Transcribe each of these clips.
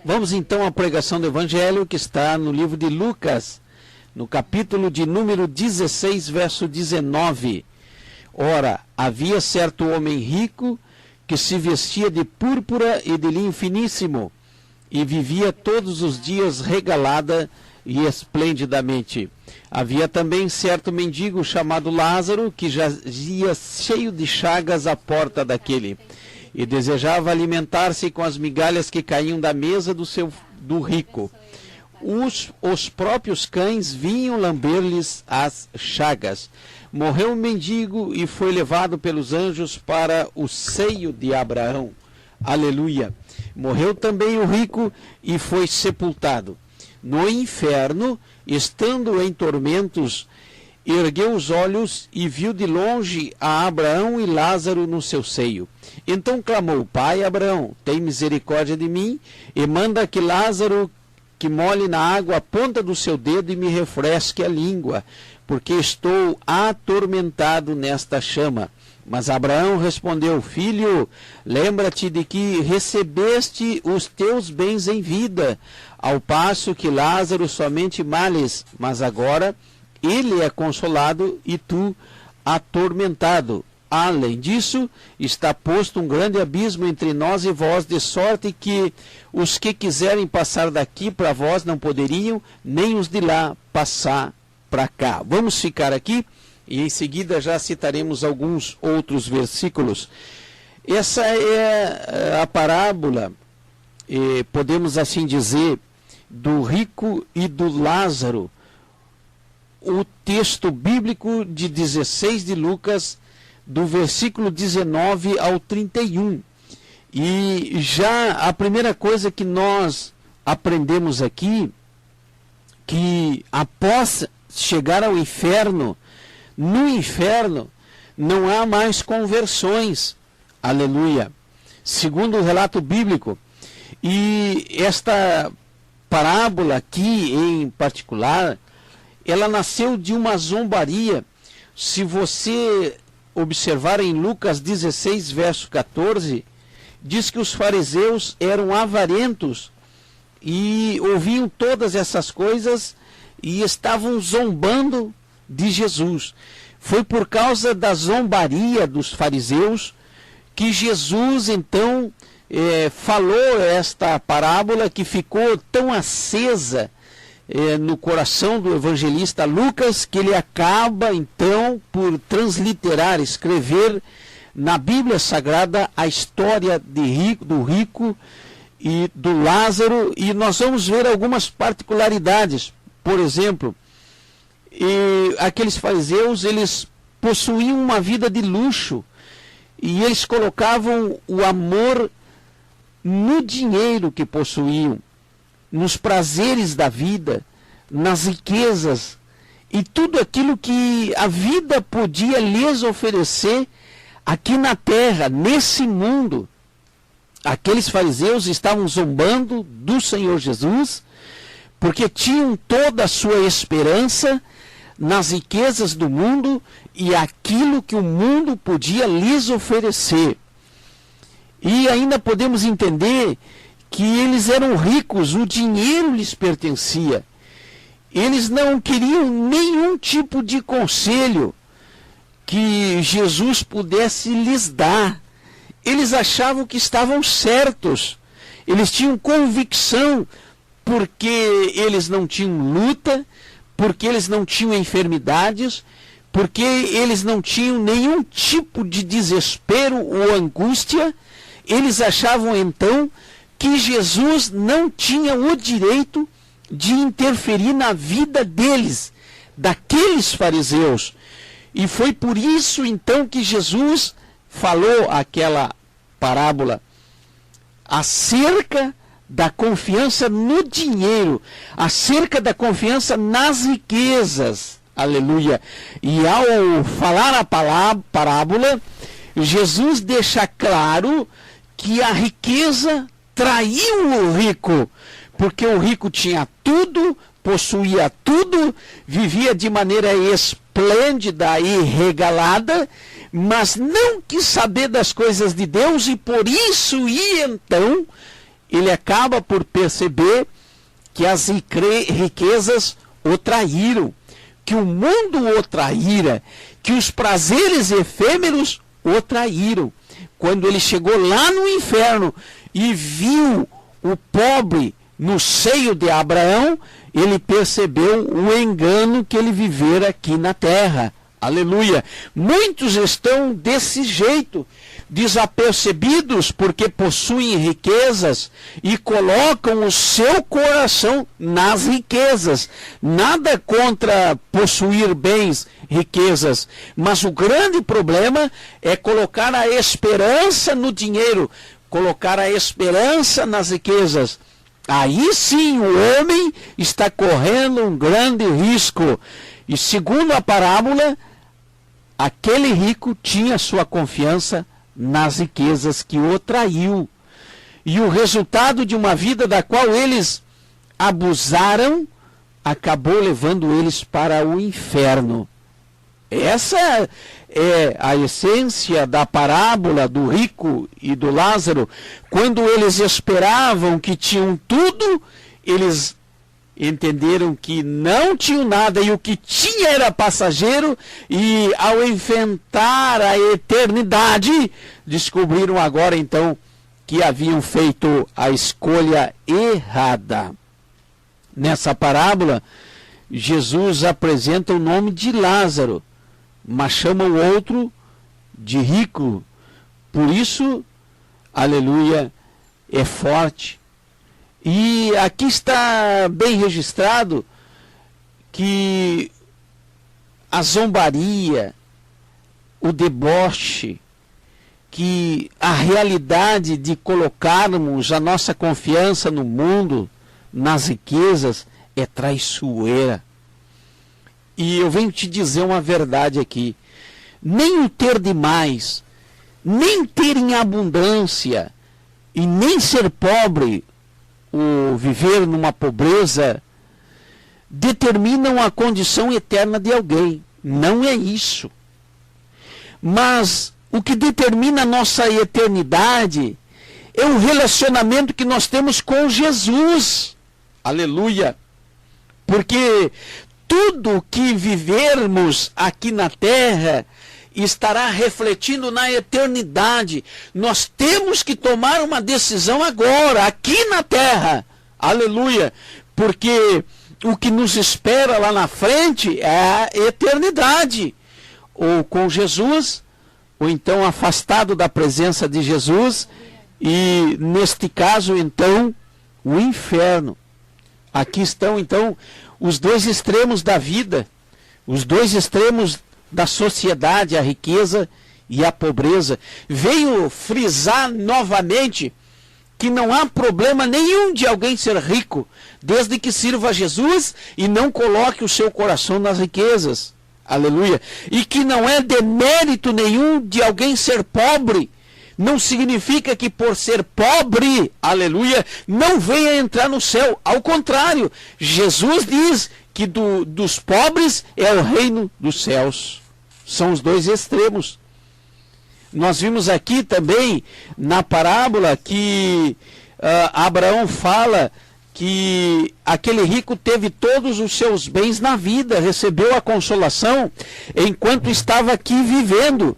Vamos então à pregação do Evangelho que está no livro de Lucas, no capítulo de número 16, verso 19. Ora, havia certo homem rico que se vestia de púrpura e de linho finíssimo e vivia todos os dias regalada e esplendidamente. Havia também certo mendigo chamado Lázaro que jazia cheio de chagas à porta daquele e desejava alimentar-se com as migalhas que caíam da mesa do rico. Os próprios cães vinham lamber-lhes as chagas. Morreu o mendigo e foi levado pelos anjos para o seio de Abraão. Aleluia! Morreu também o rico e foi sepultado. No inferno, estando em tormentos, ergueu os olhos e viu de longe a Abraão e Lázaro no seu seio. Então clamou: Pai Abraão, tem misericórdia de mim e manda que Lázaro que molhe na água a ponta do seu dedo e me refresque a língua, porque estou atormentado nesta chama. Mas Abraão respondeu: Filho, lembra-te de que recebeste os teus bens em vida, ao passo que Lázaro somente males, mas agora ele é consolado e tu atormentado. Além disso, está posto um grande abismo entre nós e vós, de sorte que os que quiserem passar daqui para vós não poderiam, nem os de lá passar para cá. Vamos ficar aqui e em seguida já citaremos alguns outros versículos. Essa é a parábola, podemos assim dizer, do rico e do Lázaro. O texto bíblico de 16 de Lucas, do versículo 19 ao 31. E já a primeira coisa que nós aprendemos aqui, que após chegar ao inferno, no inferno não há mais conversões. Aleluia! Segundo o relato bíblico. E esta parábola aqui em particular, ela nasceu de uma zombaria. Se você observar em Lucas 16, verso 14, diz que os fariseus eram avarentos e ouviam todas essas coisas e estavam zombando de Jesus. Foi por causa da zombaria dos fariseus que Jesus então falou esta parábola, que ficou tão acesa no coração do evangelista Lucas, que ele acaba então por transliterar, escrever na Bíblia Sagrada a história do rico e do Lázaro, e nós vamos ver algumas particularidades. Por exemplo, aqueles fariseus, eles possuíam uma vida de luxo e eles colocavam o amor no dinheiro que possuíam, nos prazeres da vida, nas riquezas e tudo aquilo que a vida podia lhes oferecer aqui na terra, nesse mundo. Aqueles fariseus estavam zombando do Senhor Jesus, porque tinham toda a sua esperança nas riquezas do mundo e aquilo que o mundo podia lhes oferecer. E ainda podemos entender que eles eram ricos, o dinheiro lhes pertencia. Eles não queriam nenhum tipo de conselho que Jesus pudesse lhes dar. Eles achavam que estavam certos. Eles tinham convicção, porque eles não tinham luta, porque eles não tinham enfermidades, porque eles não tinham nenhum tipo de desespero ou angústia. Eles achavam então que Jesus não tinha o direito de interferir na vida deles, daqueles fariseus. E foi por isso então que Jesus falou aquela parábola acerca da confiança no dinheiro, acerca da confiança nas riquezas. Aleluia! E ao falar a parábola, Jesus deixa claro que a riqueza traiu o rico, porque o rico tinha tudo, possuía tudo, vivia de maneira esplêndida e regalada, mas não quis saber das coisas de Deus e por isso ia então ele acaba por perceber que as riquezas o traíram, que o mundo o traíra, que os prazeres efêmeros o traíram. Quando ele chegou lá no inferno e viu o pobre no seio de Abraão, ele percebeu o engano que ele vivera aqui na terra. Aleluia! Muitos estão desse jeito, desapercebidos porque possuem riquezas e colocam o seu coração nas riquezas. Nada contra possuir bens, riquezas, mas o grande problema é colocar a esperança no dinheiro, colocar a esperança nas riquezas. Aí sim o homem está correndo um grande risco. E segundo a parábola, aquele rico tinha sua confiança nas riquezas que o traiu. E o resultado de uma vida da qual eles abusaram, acabou levando eles para o inferno. Essa é a essência da parábola do rico e do Lázaro. Quando eles esperavam que tinham tudo, eles entenderam que não tinham nada e o que tinha era passageiro, e ao enfrentar a eternidade, descobriram agora então que haviam feito a escolha errada. Nessa parábola, Jesus apresenta o nome de Lázaro, mas chama o outro de rico. Por isso, aleluia, é forte. E aqui está bem registrado que a zombaria, o deboche, que a realidade de colocarmos a nossa confiança no mundo, nas riquezas, é traiçoeira. E eu venho te dizer uma verdade aqui: nem o ter demais, nem ter em abundância, e nem ser pobre, o viver numa pobreza, determinam a condição eterna de alguém. Não é isso. Mas o que determina a nossa eternidade é o relacionamento que nós temos com Jesus. Aleluia! Porque tudo que vivermos aqui na terra estará refletindo na eternidade. Nós temos que tomar uma decisão agora, aqui na terra. Aleluia! Porque o que nos espera lá na frente é a eternidade. Ou com Jesus, ou então afastado da presença de Jesus, e neste caso, então, o inferno. Aqui estão, então, os dois extremos da vida, os dois extremos da sociedade, a riqueza e a pobreza. Veio frisar novamente que não há problema nenhum de alguém ser rico, desde que sirva a Jesus e não coloque o seu coração nas riquezas. Aleluia. E que não é demérito nenhum de alguém ser pobre. Não significa que por ser pobre, aleluia, não venha entrar no céu. Ao contrário, Jesus diz que dos pobres é o reino dos céus. São os dois extremos. Nós vimos aqui também na parábola que Abraão fala que aquele rico teve todos os seus bens na vida, recebeu a consolação enquanto estava aqui vivendo.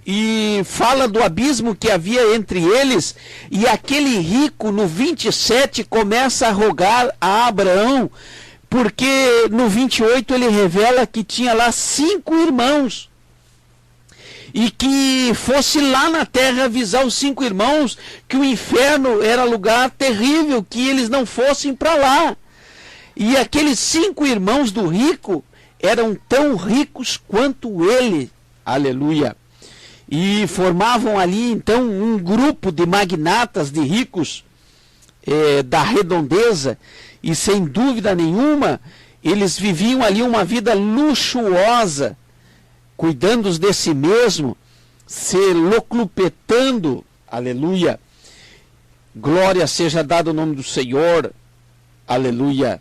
E fala do abismo que havia entre eles, e aquele rico no 27 começa a rogar a Abraão, porque no 28 ele revela que tinha lá 5 irmãos, e que fosse lá na terra avisar os 5 irmãos que o inferno era lugar terrível, que eles não fossem para lá. E aqueles 5 irmãos do rico eram tão ricos quanto ele, aleluia. E formavam ali então um grupo de magnatas, de ricos da redondeza, e sem dúvida nenhuma eles viviam ali uma vida luxuosa, cuidando de si mesmo, se locupletando, aleluia, glória seja dada ao nome do Senhor, aleluia,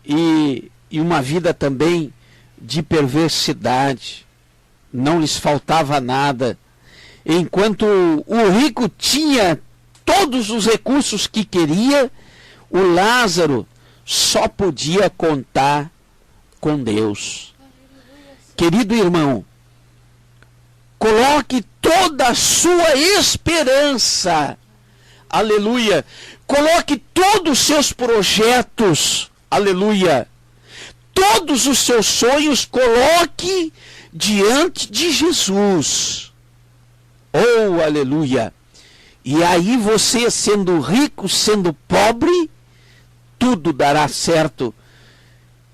e uma vida também de perversidade. Não lhes faltava nada. Enquanto o rico tinha todos os recursos que queria, o Lázaro só podia contar com Deus. Querido irmão, coloque toda a sua esperança, aleluia, coloque todos os seus projetos, aleluia, todos os seus sonhos, coloque diante de Jesus. Oh, aleluia. E aí você, sendo rico, sendo pobre, tudo dará certo.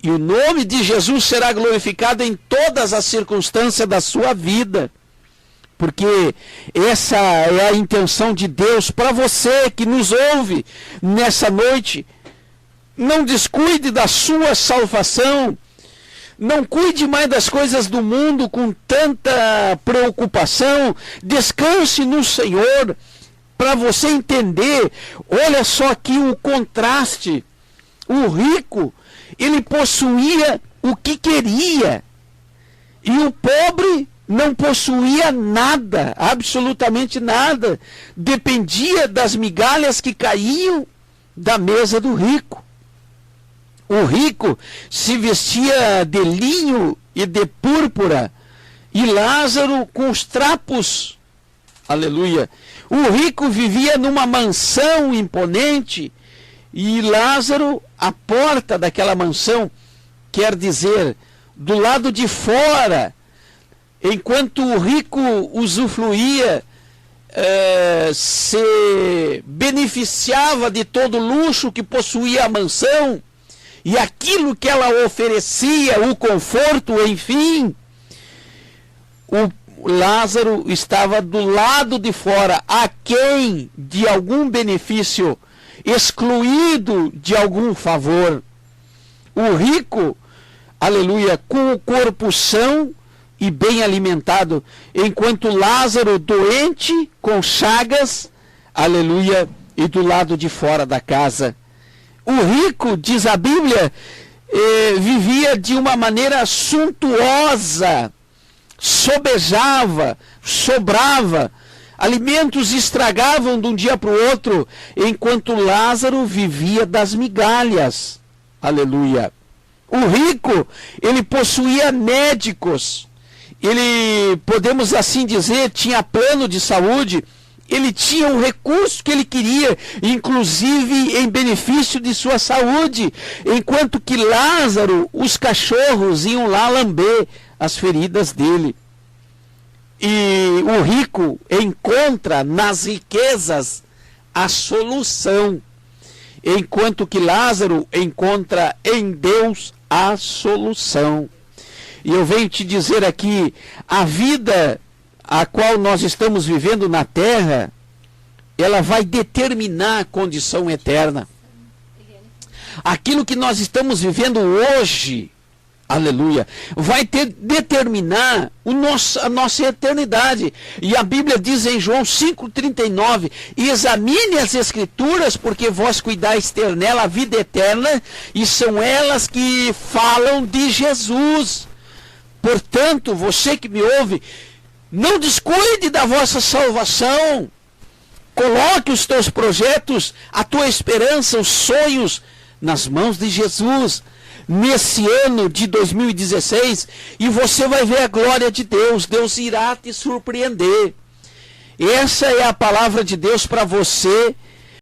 E o nome de Jesus será glorificado em todas as circunstâncias da sua vida. Porque essa é a intenção de Deus para você que nos ouve nessa noite. Não descuide da sua salvação. Não cuide mais das coisas do mundo com tanta preocupação. Descanse no Senhor para você entender. Olha só aqui o contraste. O rico, ele possuía o que queria. E o pobre não possuía nada, absolutamente nada. Dependia das migalhas que caíam da mesa do rico. O rico se vestia de linho e de púrpura, e Lázaro com os trapos. Aleluia. O rico vivia numa mansão imponente, e Lázaro, à porta daquela mansão, quer dizer, do lado de fora, enquanto o rico usufruía, se beneficiava de todo o luxo que possuía a mansão, e aquilo que ela oferecia, o conforto, enfim, o Lázaro estava do lado de fora, aquém de algum benefício, excluído de algum favor. O rico, aleluia, com o corpo são e bem alimentado, enquanto Lázaro doente, com chagas, aleluia, e do lado de fora da casa. O rico, diz a Bíblia, vivia de uma maneira suntuosa, sobejava, sobrava, alimentos estragavam de um dia para o outro, enquanto Lázaro vivia das migalhas. Aleluia. O rico, ele possuía médicos, ele, podemos assim dizer, tinha plano de saúde, ele tinha o recurso que ele queria, inclusive em benefício de sua saúde, enquanto que Lázaro, os cachorros iam lá lamber as feridas dele. E o rico encontra nas riquezas a solução, enquanto que Lázaro encontra em Deus a solução. E eu venho te dizer aqui, a vida a qual nós estamos vivendo na terra, ela vai determinar a condição eterna. Aquilo que nós estamos vivendo hoje, aleluia, vai determinar a nossa eternidade. E a Bíblia diz em João 5,39, examine as Escrituras, porque vós cuidais ter nela a vida eterna, e são elas que falam de Jesus. Portanto, você que me ouve, não descuide da vossa salvação. Coloque os teus projetos, a tua esperança, os sonhos nas mãos de Jesus nesse ano de 2016, e você vai ver a glória de Deus. Deus irá te surpreender. Essa é a palavra de Deus para você